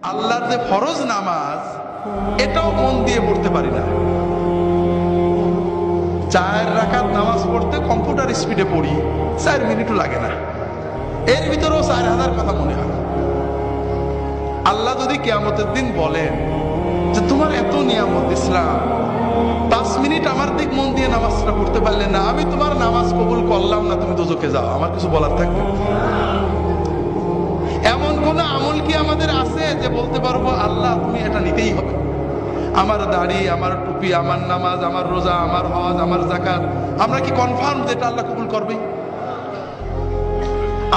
আল্লাহর যে ফরজ নামাজ এটাও মন দিয়ে পড়তে পারি না। 4 রাকাত নামাজ পড়তে কম্পিউটার স্পিডে পড়ি, 4 মিনিটও লাগে না, এর ভিতরেও 4000 কথা মনে হয়। আল্লাহ যদি কিয়ামতের দিন বলেন যে তোমার এত নিয়ামত ইসলাম, 5 মিনিট আমার দিক মন দিয়ে নামাজটা পড়তে পারলে না, আমি তোমার নামাজ কবুল করলাম না, তুমি দোজখে যাও, আমার কিছু বলার থাকবে? এমন কোন আমল কি আমাদের আছে যে বলতে পারবো আল্লাহ তুমি এটা নিতেই হবে? আমার দাড়ি, আমার টুপি, আমার নামাজ, আমার রোজা, আমার হজ, আমার যাকাত, আমরা কি কনফার্ম যে এটা আল্লাহ কবুল করবে?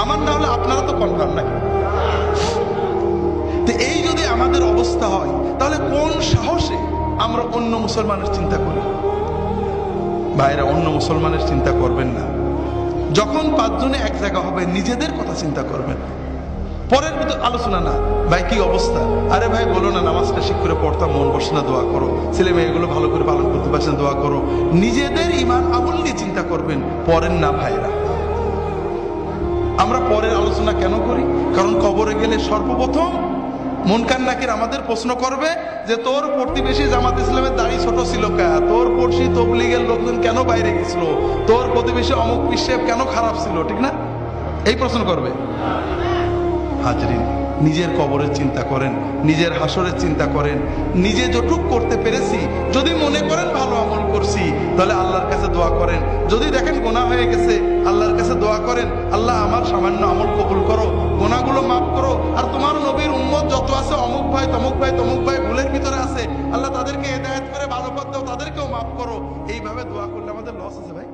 আমার না হলে আপনারা তো কনফার্ম নাকি? তো এই যদি আমাদের অবস্থা হয়, তাহলে কোন সাহসে আমরা অন্য মুসলমানের চিন্তা করি? ভাইরা, অন্য মুসলমানের চিন্তা করবেন না। যখন 5 জনে এক জায়গা হবে, নিজেদের কথা চিন্তা করবেন, পরের ভিতর আলোচনা না। ভাই কি অবস্থা? আরে ভাই বলো না, নামাজটা ঠিক করে পড়তাম, মন বসে না, দোয়া করো। ছেলে মেয়েগুলো ভালো করে পালন করতে পারছেন, দোয়া করো। নিজেদের ঈমান আমল নিয়ে চিন্তা করবেন, পরের না। ভাইরা, আমরা পরের আলোচনা কেন করি? কারণ কবরে গেলে সর্বপ্রথম মুনকার নাকির আমাদের প্রশ্ন করবে যে তোর প্রতিবেশী জামাত ইসলামের দাড়ি ছোট ছিল কে, তোর পড়শি তবলিগের লোকজন কেন বাইরে গেছিল, তোর প্রতিবেশী অমুক পিসেব কেন খারাপ ছিল, ঠিক না? এই প্রশ্ন করবে। হাজরিন, নিজের কবরের চিন্তা করেন, নিজের হাসরের চিন্তা করেন। নিজে যতটুক করতে পেরেছি, যদি মনে করেন ভালো আমল করছি, তাহলে আল্লাহর কাছে দোয়া করেন। যদি দেখেন গুনাহ হয়ে গেছে, আল্লাহর কাছে দোয়া করেন, আল্লাহ আমার সামান্য আমল কবুল করো, গুনাহগুলো মাফ করো। আর তোমার নবীর উম্মত যত আছে, অমুক ভাই তমুক ভাই তমুক ভাই ভুলের ভিতরে আছে, আল্লাহ তাদেরকে হেদায়েত করে ভালো পথ দাও, তাদেরকেও মাফ করো। এইভাবে দোয়া করলে আমাদের লস আছে ভাই।